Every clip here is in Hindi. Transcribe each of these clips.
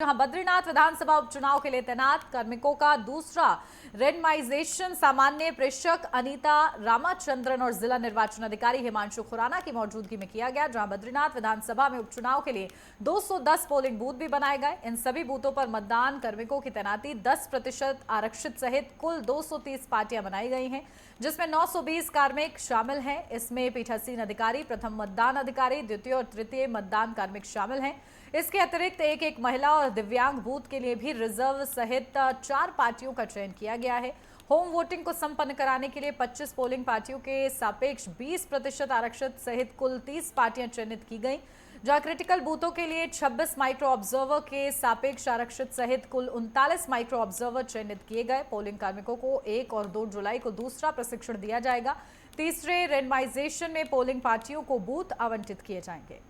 जहां बद्रीनाथ विधानसभा उपचुनाव के लिए तैनात कार्मिकों का दूसरा रेंडमाइजेशन सामान्य प्रेक्षक अनीता रामाचंद्रन और जिला निर्वाचन अधिकारी हिमांशु खुराना की मौजूदगी में किया गया। जहां बद्रीनाथ विधानसभा में उपचुनाव के लिए 210 पोलिंग बूथ भी बनाए गए। इन सभी बूथों पर मतदान कार्मिकों की तैनाती 10% आरक्षित सहित कुल 230 पार्टियां बनाई गई हैं, जिसमें 920 कार्मिक शामिल हैं। इसमें पीठासीन अधिकारी, प्रथम मतदान अधिकारी, द्वितीय और तृतीय मतदान कार्मिक शामिल हैं। इसके अतिरिक्त एक महिला और दिव्यांग बूथ के लिए भी रिजर्व सहित 4 पार्टियों का चयन किया गया है। होम वोटिंग को संपन्न कराने के लिए 25 पोलिंग पार्टियों के सापेक्ष 20% आरक्षित सहित कुल 30 पार्टियां चयनित की गई। जहां क्रिटिकल बूथों के लिए 26 माइक्रो ऑब्जर्वर के सापेक्ष आरक्षित सहित कुल 39 माइक्रो ऑब्जर्वर चयनित किए गए। पोलिंग कार्मिकों को 1 और 2 जुलाई को दूसरा प्रशिक्षण दिया जाएगा। तीसरे रेंडमाइजेशन में पोलिंग पार्टियों को बूथ आवंटित किए जाएंगे।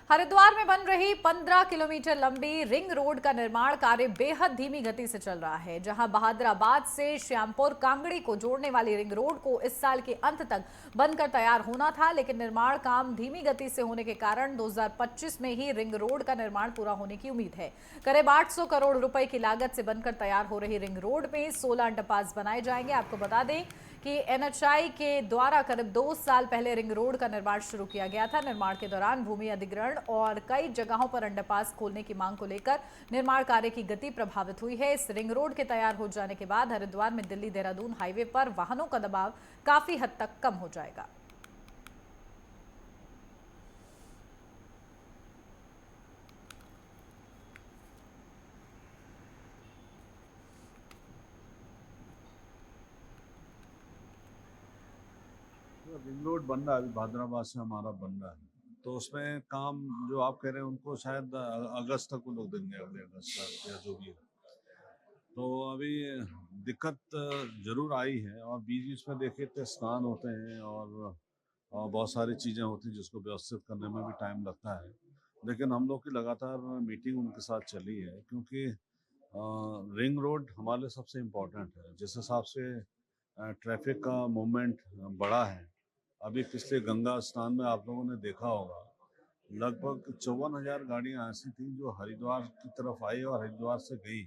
हरिद्वार में बन रही 15 किलोमीटर लंबी रिंग रोड का निर्माण कार्य बेहद धीमी गति से चल रहा है। जहां बहादुराबाद से श्यामपुर कांगड़ी को जोड़ने वाली रिंग रोड को इस साल के अंत तक बनकर तैयार होना था, लेकिन निर्माण काम धीमी गति से होने के कारण 2025 में ही रिंग रोड का निर्माण पूरा होने की उम्मीद है। करीब 800 करोड़ रुपए की लागत से बनकर तैयार हो रही रिंग रोड में 16 अंडरपास बनाए जाएंगे। आपको बता दें कि एनएचआई के द्वारा करीब 2 साल पहले रिंग रोड का निर्माण शुरू किया गया था। निर्माण के दौरान भूमि अधिग्रहण और कई जगहों पर अंडरपास खोलने की मांग को लेकर निर्माण कार्य की गति प्रभावित हुई है। इस रिंग रोड के तैयार हो जाने के बाद हरिद्वार में दिल्ली देहरादून हाईवे पर वाहनों का दबाव काफी हद तक कम हो जाएगा। रिंग रोड बन रहा है, अभी बहादुराबाद से हमारा बन रहा है, तो उसमें काम जो आप कह रहे हैं उनको शायद अगस्त तक वो लोग देंगे, अगले अगस्त तक या जो भी है। तो अभी दिक्कत जरूर आई है, और बीच बीच में देखिए तो स्नान होते हैं और बहुत सारी चीज़ें होती हैं जिसको व्यवस्थित करने में भी टाइम लगता है। लेकिन हम लोग की लगातार मीटिंग उनके साथ चली है, क्योंकि रिंग रोड हमारे लिए सबसे इम्पोर्टेंट है। जिस हिसाब से ट्रैफिक का मूवमेंट बढ़ा है, अभी पिछले गंगा स्नान में आप लोगों ने देखा होगा, लगभग 54,000 गाड़ियां ऐसी थी जो हरिद्वार की तरफ आई और हरिद्वार से गई।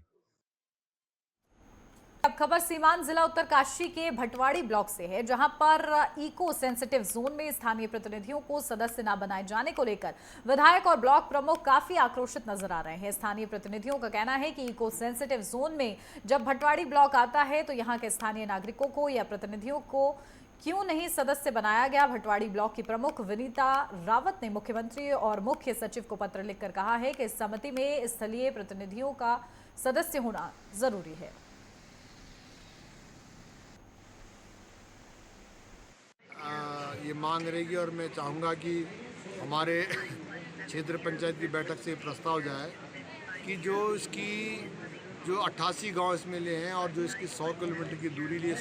अब खबर सीमांत जिला उत्तरकाशी के भटवाड़ी ब्लॉक से है, जहां पर इको सेंसिटिव जोन में स्थानीय प्रतिनिधियों को सदस्य न बनाए जाने को लेकर विधायक और ब्लॉक प्रमुख काफी आक्रोशित नजर आ रहे हैं। स्थानीय प्रतिनिधियों का कहना है कि इको सेंसिटिव जोन में जब भटवाड़ी ब्लॉक आता है तो यहां के स्थानीय नागरिकों को या प्रतिनिधियों को क्यों नहीं सदस्य बनाया गया। भटवाड़ी ब्लॉक की प्रमुख विनीता रावत ने मुख्यमंत्री और मुख्य सचिव को पत्र लिखकर कहा है कि इस समिति में स्थलीय प्रतिनिधियों का सदस्य होना जरूरी है। ये मांग रहेगी और मैं चाहूँगा कि हमारे क्षेत्र पंचायत की बैठक से प्रस्ताव जाए कि जो 88 गांव इसमें ले हैं और जो इसकी 100 किलोमीटर की दूरी लिए,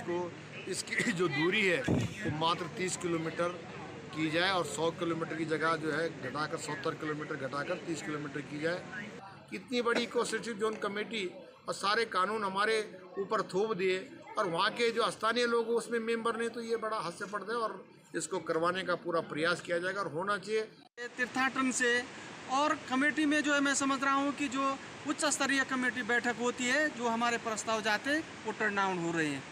इसकी जो दूरी है वो मात्र 30 किलोमीटर की जाए और 100 किलोमीटर की जगह जो है घटाकर 70 किलोमीटर घटाकर 30 किलोमीटर की जाए। कितनी बड़ी इको सेंसिटिव जोन कमेटी और सारे कानून हमारे ऊपर थोप दिए और वहाँ के जो स्थानीय लोग उसमें मेंबर नहीं, तो ये बड़ा हास्यपद है और इसको करवाने का पूरा प्रयास किया जाएगा और होना चाहिए। तीर्थाटन से और कमेटी में जो है मैं समझ रहा हूँ कि जो उच्च स्तरीय कमेटी बैठक होती है, जो हमारे प्रस्ताव जाते वो टर्न डाउन हो रहे हैं।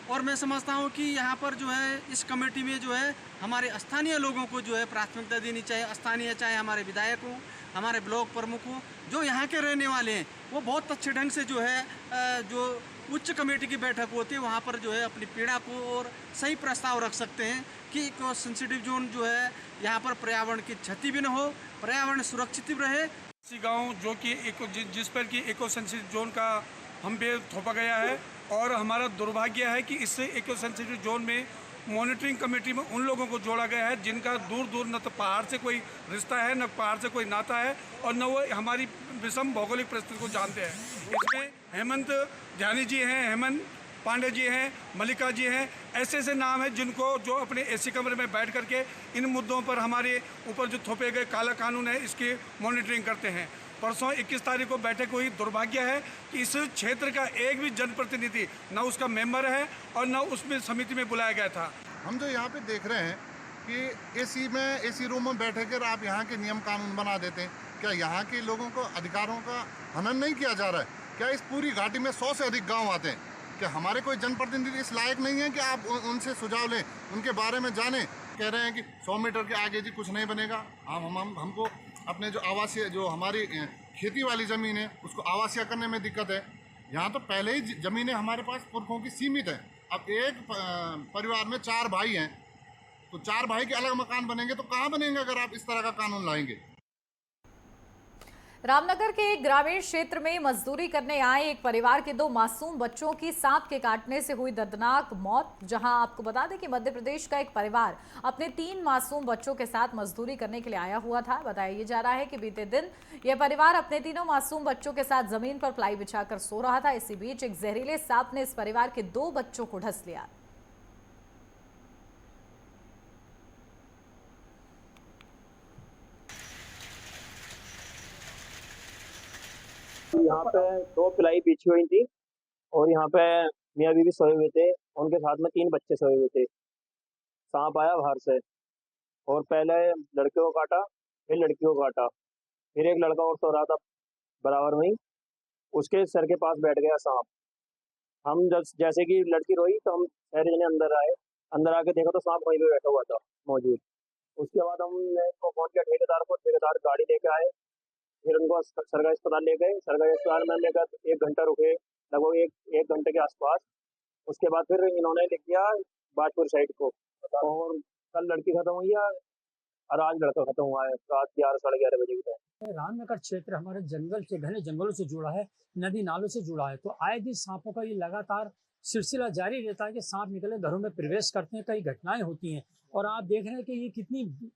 और मैं समझता हूँ कि यहाँ पर जो है इस कमेटी में जो है हमारे स्थानीय लोगों को जो है प्राथमिकता देनी चाहिए। स्थानीय चाहे हमारे विधायक हों, हमारे ब्लॉक प्रमुख हों, जो यहाँ के रहने वाले हैं, वो बहुत अच्छे ढंग से जो है जो उच्च कमेटी की बैठक होती है वहाँ पर जो है अपनी पीड़ा को और सही प्रस्ताव रख सकते हैं कि इको सेंसिटिव जोन जो है यहाँ पर पर्यावरण की क्षति भी न हो, पर्यावरण सुरक्षित रहे। इसी गांव जो कि जिस पर कि इको सेंसिटिव जोन का हम पे थोपा गया है, और हमारा दुर्भाग्य है कि इससे इको सेंसिटिव जोन में मॉनिटरिंग कमेटी में उन लोगों को जोड़ा गया है जिनका दूर दूर न तो पहाड़ से कोई रिश्ता है, न पहाड़ से कोई नाता है, और न वो हमारी विषम भौगोलिक परिस्थिति को जानते हैं। इसमें हेमंत ध्यानी जी हैं, हेमंत पांडे जी हैं, मल्लिका जी हैं, ऐसे ऐसे नाम हैं जिनको जो अपने एसी कमरे में बैठ करके इन मुद्दों पर हमारे ऊपर जो थोपे गए काला कानून है इसकी मॉनिटरिंग करते हैं। परसों 21 तारीख को बैठक हुई। दुर्भाग्य है कि इस क्षेत्र का एक भी जनप्रतिनिधि न उसका मेंबर है और न उसमें समिति में बुलाया गया था। हम जो यहाँ पे देख रहे हैं कि एसी रूम में बैठ कर आप यहाँ के नियम कानून बना देते हैं। क्या यहाँ के लोगों को अधिकारों का हनन नहीं किया जा रहा है? क्या इस पूरी घाटी में 100 से अधिक गांव आते हैं? क्या हमारे कोई जनप्रतिनिधि इस लायक नहीं है कि आप उनसे सुझाव लें, उनके बारे में जानें? कह रहे हैं कि 100 मीटर के आगे जी कुछ नहीं बनेगा। हमको अपने जो आवासीय, जो हमारी खेती वाली ज़मीन है, उसको आवासीय करने में दिक्कत है। यहाँ तो पहले ही ज़मीनें हमारे पास पुरखों की सीमित है। अब एक परिवार में 4 भाई हैं, तो 4 भाई के अलग मकान बनेंगे तो कहाँ बनेंगे अगर आप इस तरह का कानून लाएंगे? रामनगर के एक ग्रामीण क्षेत्र में मजदूरी करने आए एक परिवार के 2 मासूम बच्चों की सांप के काटने से हुई दर्दनाक मौत। जहां आपको बता दें कि मध्य प्रदेश का एक परिवार अपने 3 मासूम बच्चों के साथ मजदूरी करने के लिए आया हुआ था। बताया जा रहा है कि बीते दिन यह परिवार अपने तीनों मासूम बच्चों के साथ जमीन पर प्लाई बिछाकर सो रहा था। इसी बीच एक जहरीले सांप ने इस परिवार के 2 बच्चों को ढस लिया। यहाँ पे 2 प्लाई बिछी हुई थी और यहाँ पे मियाँ बीवी सोए हुए थे। उनके साथ में 3 बच्चे सोए हुए थे। सांप आया बाहर से और पहले लड़के को काटा, फिर लड़की को काटा, फिर एक लड़का और सो रहा था बराबर में ही, उसके सर के पास बैठ गया सांप। हम जैसे कि लड़की रोई तो हम सारे जने अंदर आए। अंदर आके देखा तो सांप वहीं पे बैठा हुआ था मौजूद। उसके बाद हमने इसको फोन किया ठेकेदार को, ठेकेदार गाड़ी लेके आए, फिर उनको सरकारी अस्पताल ले गए। सरकारी अस्पताल में लेकर 1 घंटा रुके, लगभग एक घंटे के आसपास। उसके बाद फिर इन्होंने लिख दिया बाजपुर साइड को, और कल लड़की खत्म हुई है और आज लड़का खत्म हुआ है रात 11 साढ़े 11 बजे के टाइम। रामनगर क्षेत्र हमारे जंगल से, घने जंगलों से जुड़ा है, नदी नालों से जुड़ा है, तो आए दिन सांपों का ये लगातार सिलसिला जारी रहता है कि सांप निकले घरों में प्रवेश करते हैं। कई घटनाएं होती हैं और आप देख रहे हैं कि ये कितनी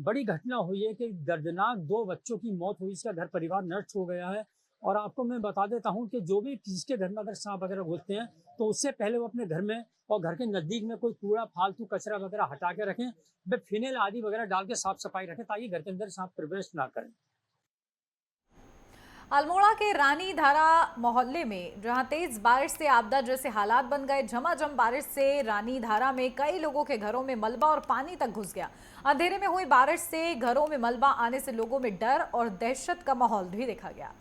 बड़ी घटना हुई है कि दर्दनाक 2 बच्चों की मौत हुई। इसका घर परिवार नष्ट हो गया है। और आपको मैं बता देता हूं कि जो भी किसके घर में अगर सांप वगैरह घुसते हैं तो उससे पहले वो अपने घर में और घर के नजदीक में कोई कूड़ा फालतू कचरा वगैरह हटा के रखें, फिनाइल आदि वगैरह डाल के साफ सफाई रखें ताकि घर के अंदर सांप प्रवेश ना करें। अल्मोड़ा के रानी धारा मोहल्ले में जहां तेज बारिश से आपदा जैसे हालात बन गए। झमाझम बारिश से रानी धारा में कई लोगों के घरों में मलबा और पानी तक घुस गया। अंधेरे में हुई बारिश से घरों में मलबा आने से लोगों में डर और दहशत का माहौल भी देखा गया।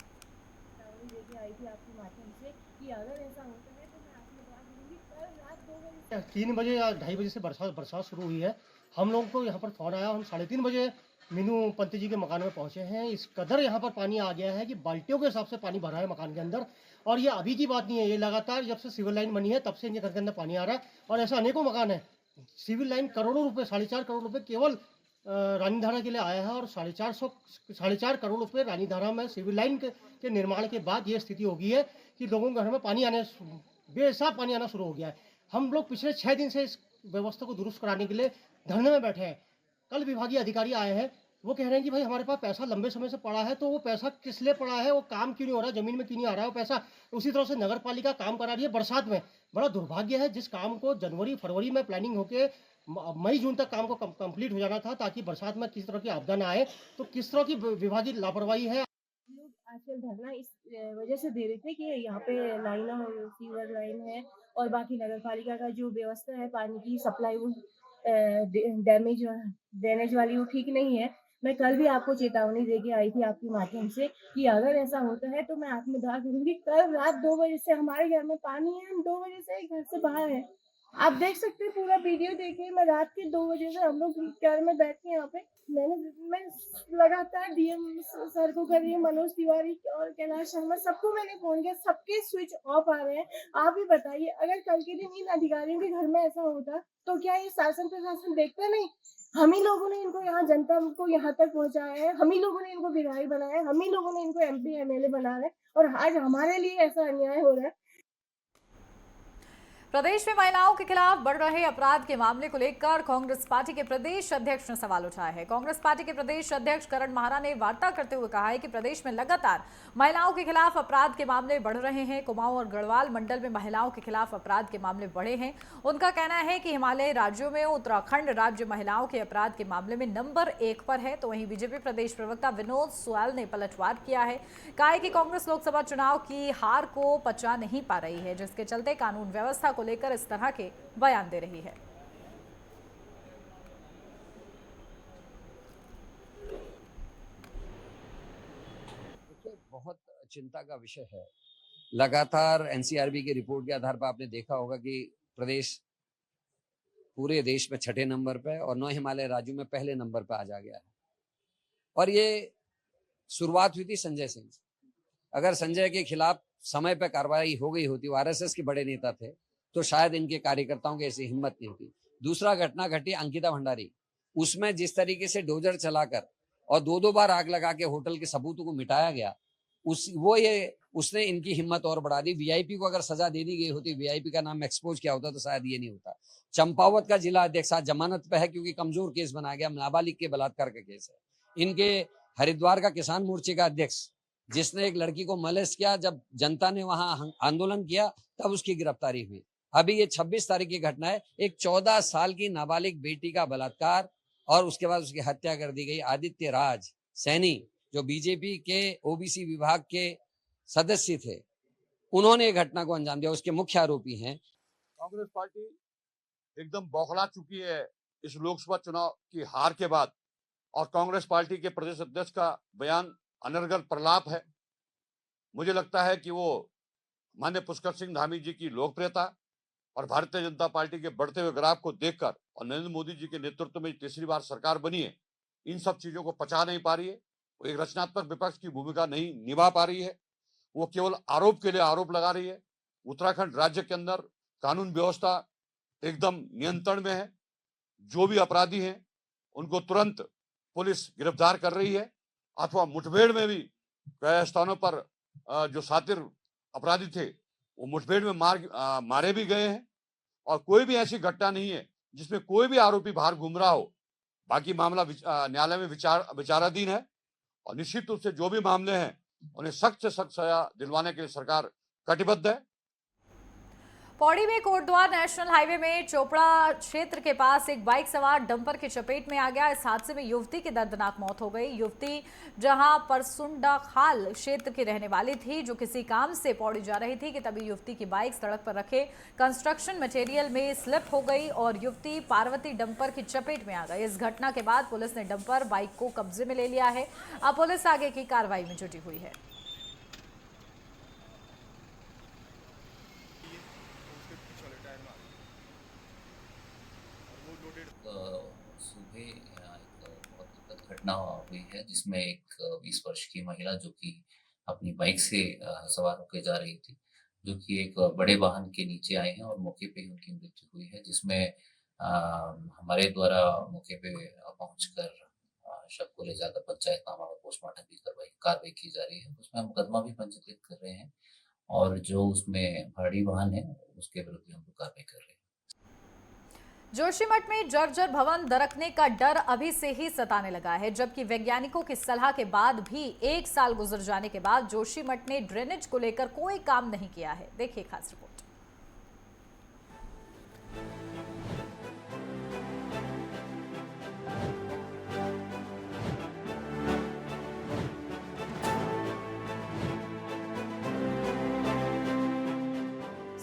आपके माध्यम से कि अगर ऐसा होता है तो मैं आपको बता दूंगी कल रात 2 बजे 3 बजे या 2:30 बजे से बरसात शुरू हुई है। हम लोगों को यहाँ पर फ़ोन आया, हम 3:30 बजे मीनू पंत जी के मकान में पहुँचे हैं। इस कदर यहाँ पर पानी आ गया है कि बाल्टियों के हिसाब से पानी भरा है मकान के अंदर। और ये अभी की बात नहीं है, ये लगातार जब से सिविल लाइन बनी है तब से इनके घर के अंदर पानी आ रहा है। और ऐसा अनेकों मकान है। सिविल लाइन करोड़ों रुपये, 4.5 करोड़ रुपये केवल रानीधारा के लिए आया है और 4.5 करोड़ रुपये रानीधारा में सिविल लाइन के निर्माण के बाद ये स्थिति हो गई है कि लोगों के घर में पानी आने, बेहिसाब पानी आना शुरू हो गया है। हम लोग पिछले 6 दिन से इस व्यवस्था को दुरुस्त कराने के लिए धरने में बैठे हैं। कल विभागीय अधिकारी आए हैं, वो कह रहे हैं कि भाई हमारे पास पैसा लंबे समय से पड़ा है, तो वो पैसा किस लिए पड़ा है, वो काम क्यों नहीं हो रहा, जमीन में क्यों नहीं आ रहा है वो पैसा। उसी तरह से नगर पालिका काम करा रही है बरसात में। बड़ा दुर्भाग्य है, जिस काम को जनवरी फरवरी में प्लानिंग होके मई जून तक काम को कंप्लीट हो जाना था ताकि बरसात में किस तरह की आपदा ना आए, तो किस तरह की विभागीय लापरवाही है। लोग आजकल धरना इस वजह से दे रहे थे कि यहाँ पे लाइन और सीवर लाइन है और बाकी नगर पालिका का जो व्यवस्था है पानी की सप्लाई वो ड्रेनेज वाली वो ठीक नहीं है। मैं कल भी आपको चेतावनी देके आई थी आपके माध्यम से कि अगर ऐसा होता है तो मैं आत्मदाह करूंगी। कल रात 2 बजे से हमारे घर में पानी है, हम 2 बजे से घर से बाहर हैं। आप देख सकते हैं, पूरा वीडियो देखिए। मैं रात के 2 बजे से हम लोग घर में बैठ के यहाँ पे मैं लगातार डीएम सर को कर रही हूँ, मनोज तिवारी और कैलाश शर्मा, सबको मैंने फोन किया, सबके स्विच ऑफ आ रहे हैं। आप ही बताइए, अगर कल के दिन इन अधिकारियों के घर में ऐसा होता तो क्या ये शासन प्रशासन देखता नहीं? हम ही लोगों ने इनको यहाँ जनता को यहाँ तक पहुँचाया है, हम ही लोगों ने इनको विधायक बनाया है, हम ही लोगों ने इनको MP MLA बनाया है और आज हमारे लिए ऐसा अन्याय हो रहा है। प्रदेश में महिलाओं के खिलाफ बढ़ रहे अपराध के मामले को लेकर कांग्रेस पार्टी के प्रदेश अध्यक्ष ने सवाल उठाया है। कांग्रेस पार्टी के प्रदेश अध्यक्ष करण महारा ने वार्ता करते हुए कहा है कि प्रदेश में लगातार महिलाओं के खिलाफ अपराध के मामले बढ़ रहे हैं। कुमाऊं और गढ़वाल मंडल में महिलाओं के खिलाफ अपराध के मामले बढ़े हैं। उनका कहना है कि हिमालयी राज्यों में उत्तराखंड राज्य महिलाओं के अपराध के मामले में नंबर 1 पर है। तो वहीं बीजेपी प्रदेश प्रवक्ता विनोद सुयाल ने पलटवार किया है। कहा है कि कांग्रेस लोकसभा चुनाव की हार को पचा नहीं पा रही है, जिसके चलते कानून व्यवस्था को लेकर इस तरह के बयान दे रही है। बहुत चिंता का विषय है। लगातार एनसीआरबी की रिपोर्ट के आधार पर आपने देखा होगा कि प्रदेश पूरे देश में 6ठे नंबर पे और 9 हिमालय राज्यों में पहले नंबर पे आ जा गया है। और ये शुरुआत हुई थी संजय सिंह। अगर संजय के खिलाफ समय पर कार्रवाई हो गई होती, वो आरएसएस के बड़े नेता थे, तो शायद इनके कार्यकर्ताओं की ऐसी हिम्मत नहीं होती। दूसरा घटना घटी अंकिता भंडारी, उसमें जिस तरीके से डोजर चलाकर और 2-2 बार आग लगा के होटल के सबूतों को मिटाया गया, उसने इनकी हिम्मत और बढ़ा दी। वीआईपी को अगर सजा दे दी गई होती, वीआईपी का नाम एक्सपोज किया होता, तो शायद ये नहीं होता। चंपावत का जिला अध्यक्ष आज जमानत पे है क्योंकि कमजोर केस बनाया गया, नाबालिग के बलात्कार का केस है। इनके हरिद्वार का किसान मोर्चे का अध्यक्ष, जिसने एक लड़की को मलेस्ट किया, जब जनता ने वहां आंदोलन किया तब उसकी गिरफ्तारी हुई। अभी ये 26 तारीख की घटना है, एक 14 साल की नाबालिग बेटी का बलात्कार और उसके बाद उसकी हत्या कर दी गई। आदित्य राज सैनी, जो बीजेपी के ओबीसी विभाग के सदस्य थे, उन्होंने घटना को अंजाम दिया, उसके मुख्य आरोपी हैं। कांग्रेस पार्टी एकदम बौखला चुकी है इस लोकसभा चुनाव की हार के बाद, और कांग्रेस पार्टी के प्रदेश अध्यक्ष का बयान अनर्गल प्रलाप है। मुझे लगता है कि वो माननीय पुष्कर सिंह धामी जी की लोकप्रियता और भारतीय जनता पार्टी के बढ़ते हुए ग्राफ को देखकर और नरेंद्र मोदी जी के नेतृत्व में तीसरी बार सरकार बनी है, इन सब चीजों को पचा नहीं पा रही है। वो एक रचनात्मक विपक्ष की भूमिका नहीं निभा पा रही है। वो केवल आरोप के लिए आरोप लगा रही है। उत्तराखंड राज्य के अंदर कानून व्यवस्था एकदम नियंत्रण में है। जो भी अपराधी हैं उनको तुरंत पुलिस गिरफ्तार कर रही है, अथवा मुठभेड़ में भी कई स्थानों पर जो सातिर अपराधी थे वो मुठभेड़ में मारे भी गए हैं। और कोई भी ऐसी घटना नहीं है जिसमें कोई भी आरोपी बाहर घूम रहा हो। बाकी मामला न्यायालय में विचाराधीन है, और निश्चित रूप से जो भी मामले हैं उन्हें सख्त से सख्त सजा दिलवाने के लिए सरकार कटिबद्ध है। पौड़ी में कोटद्वार नेशनल हाईवे में चोपड़ा क्षेत्र के पास एक बाइक सवार डंपर की चपेट में आ गया। इस हादसे में युवती की दर्दनाक मौत हो गई। युवती जहां परसुंडा खाल क्षेत्र की रहने वाली थी, जो किसी काम से पौड़ी जा रही थी कि तभी युवती की बाइक सड़क पर रखे कंस्ट्रक्शन मटेरियल में स्लिप हो गई और युवती पार्वती डंपर की चपेट में आ गई। इस घटना के बाद पुलिस ने डंपर बाइक को कब्जे में ले लिया है। अब पुलिस आगे की कार्रवाई में जुटी हुई है। सुबह एक बहुत दुखद घटना हुई है, जिसमें एक 20 वर्ष की महिला जो कि अपनी बाइक से सवार होकर जा रही थी, जो कि एक बड़े वाहन के नीचे आए हैं और मौके पे ही उनकी मृत्यु हुई है। जिसमें हमारे द्वारा मौके पे पहुंचकर शव को ले जाकर पंचायतनामा और पोस्टमार्टम की कार्रवाई की जा रही है। उसमें हम मुकदमा भी पंजीकृत कर रहे हैं और जो उसमें भारी वाहन है उसके विरुद्ध हम कार्रवाई कर रहे हैं। जोशीमठ में जर्जर भवन दरकने का डर अभी से ही सताने लगा है, जबकि वैज्ञानिकों की सलाह के बाद भी 1 साल गुजर जाने के बाद जोशीमठ ने ड्रेनेज को लेकर कोई काम नहीं किया है। देखिए खास रिपोर्ट।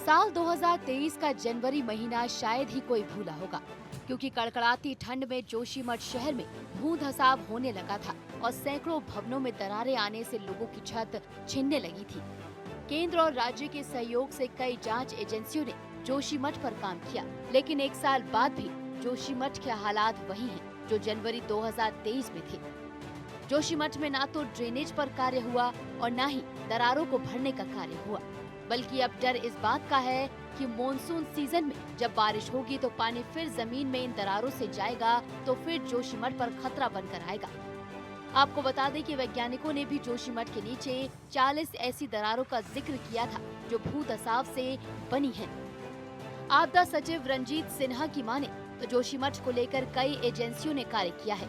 साल 2023 का जनवरी महीना शायद ही कोई भूला होगा, क्योंकि कड़कड़ाती ठंड में जोशीमठ शहर में भूधसाव होने लगा था और सैकड़ों भवनों में दरारें आने से लोगों की छत छिनने लगी थी। केंद्र और राज्य के सहयोग से कई जांच एजेंसियों ने जोशीमठ पर काम किया, लेकिन 1 साल बाद भी जोशीमठ के हालात वही हैं जो जनवरी 2023 में थे। जोशीमठ में ना तो ड्रेनेज पर कार्य हुआ और न ही दरारों को भरने का कार्य हुआ, बल्कि अब डर इस बात का है कि मॉनसून सीजन में जब बारिश होगी तो पानी फिर जमीन में इन दरारों से जाएगा तो फिर जोशीमठ पर खतरा बनकर आएगा। आपको बता दें कि वैज्ञानिकों ने भी जोशीमठ के नीचे 40 ऐसी दरारों का जिक्र किया था जो भूधसाव से बनी हैं। आपदा सचिव रंजीत सिन्हा की माने तो जोशीमठ को लेकर कई एजेंसियों ने कार्य किया है।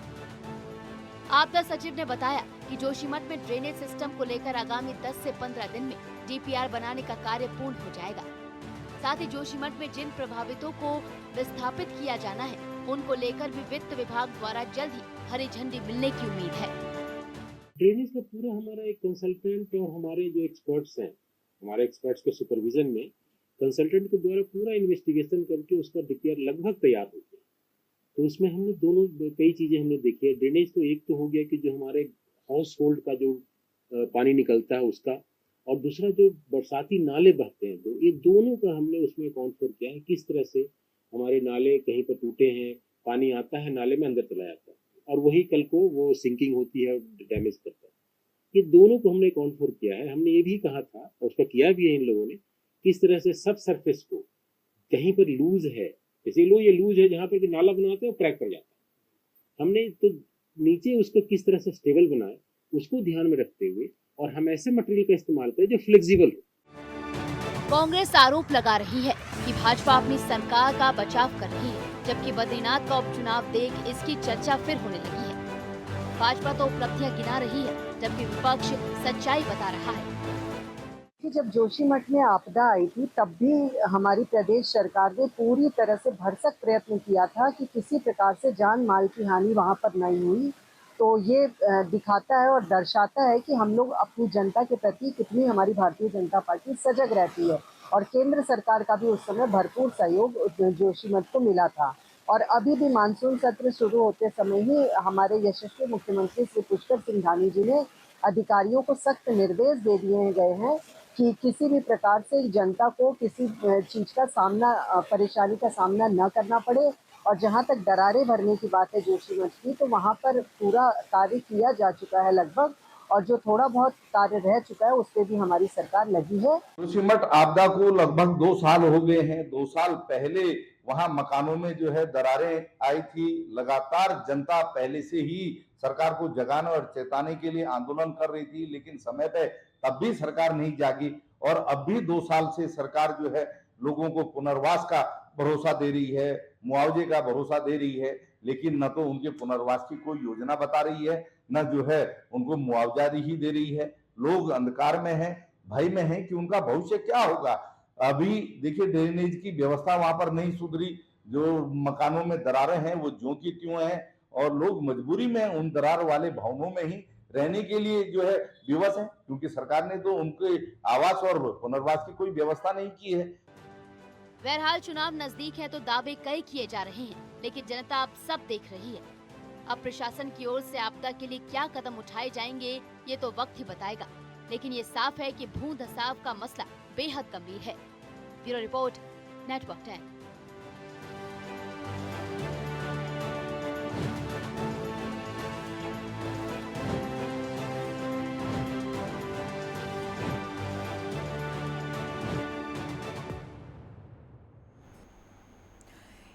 आपदा सचिव ने बताया कि जोशीमठ में ड्रेनेज सिस्टम को लेकर आगामी 10 से 15 दिन में डीपीआर बनाने का कार्य पूर्ण हो जाएगा। साथ ही जोशीमठ में जिन प्रभावितों को विस्थापित किया जाना है उनको लेकर भी वित्त विभाग द्वारा जल्द ही हरी झंडी मिलने की उम्मीद है। ड्रेनेज का पूरा हमारा एक कंसल्टेंट और हमारे जो एक्सपर्ट्स हैं, हमारे एक्सपर्ट्स के सुपरविजन में कंसल्टेंट के द्वारा पूरा इन्वेस्टिगेशन करके उसका डीपीआर लगभग तैयार हो गया। तो उसमें हमने दोनों कई चीजें हमने देखी है। ड्रेनेज तो एक तो हो गया कि जो हमारे हाउस होल्ड का जो पानी निकलता है उसका, और दूसरा जो बरसाती नाले बहते हैं, तो ये दोनों का हमने उसमें अकाउंट फॉर किया है। किस तरह से हमारे नाले कहीं पर टूटे हैं, पानी आता है नाले में अंदर चला जाता है और वही कल को वो सिंकिंग होती है, डैमेज करता है। ये दोनों को हमने अकाउंट फॉर किया है। हमने ये भी कहा था और उसका किया भी है इन लोगों ने, किस तरह से सब सरफेस को कहीं पर लूज है, जैसे लो ये लूज है जहाँ पर नाला बनाते हैं क्रैक कर जाता है, हमने तो नीचे उसको किस तरह से स्टेबल बनाया उसको ध्यान में रखते हुए, और हम ऐसे मटेरियल का इस्तेमाल करें जो फ्लेक्सिबल हो। कांग्रेस आरोप लगा रही है कि भाजपा अपनी सरकार का बचाव कर रही है, जबकि बद्रीनाथ का उपचुनाव देख इसकी चर्चा फिर होने लगी है। भाजपा तो उपलब्धियां गिना रही है, जबकि विपक्ष सच्चाई बता रहा है। जब जोशीमठ में आपदा आई थी तब भी हमारी प्रदेश सरकार ने पूरी तरह से भरसक प्रयत्न किया था कि किसी प्रकार से जान माल की हानि वहां पर नहीं हुई। तो ये दिखाता है और दर्शाता है कि हम लोग अपनी जनता के प्रति कितनी हमारी भारतीय जनता पार्टी सजग रहती है, और केंद्र सरकार का भी उस समय भरपूर सहयोग जोशीमठ को मिला था। और अभी भी मानसून सत्र शुरू होते समय ही हमारे यशस्वी मुख्यमंत्री श्री पुष्कर सिंह धामी जी ने अधिकारियों को सख्त निर्देश दे दिए गए हैं कि किसी भी प्रकार से जनता को किसी चीज का सामना, परेशानी का सामना न करना पड़े। और जहां तक दरारें भरने की बात है जोशीमठ की, तो वहां पर पूरा कार्य किया जा चुका है लगभग, और जो थोड़ा बहुत कार्य रह चुका है उस पर भी हमारी सरकार लगी है। जोशीमठ आपदा को लगभग 2 साल हो गए हैं। 2 साल पहले वहां मकानों में जो है दरारें आई थी। लगातार जनता पहले से ही सरकार को जगाने और चेताने के लिए आंदोलन कर रही थी, लेकिन समय पे तब भी सरकार नहीं जागी। और अब भी 2 साल से सरकार जो है लोगों को पुनर्वास का भरोसा दे रही है, मुआवजे का भरोसा दे रही है, लेकिन न तो उनके पुनर्वास की कोई योजना बता रही है, न जो है उनको मुआवजा ही दे रही है। लोग अंधकार में हैं, भय में हैं कि उनका भविष्य क्या होगा। अभी देखिए ड्रेनेज की व्यवस्था वहां पर नहीं सुधरी, जो मकानों में दरारें हैं वो ज्यों की त्यों हैं, और लोग मजबूरी में उन दरार वाले भवनों में ही रहने के लिए जो है विवश है, क्योंकि सरकार ने तो उनके आवास और पुनर्वास की कोई व्यवस्था नहीं की है। बहरहाल चुनाव नजदीक है तो दावे कई किए जा रहे हैं, लेकिन जनता अब सब देख रही है। अब प्रशासन की ओर से आपदा के लिए क्या कदम उठाए जाएंगे ये तो वक्त ही बताएगा, लेकिन ये साफ है कि भू धसाव का मसला बेहद गंभीर है। Bureau report, network 10।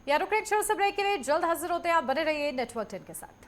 या रुक रहे ब्रेक के लिए, जल्द हाजिर होते हैं। आप बने रहिए नेटवर्क 10 के साथ।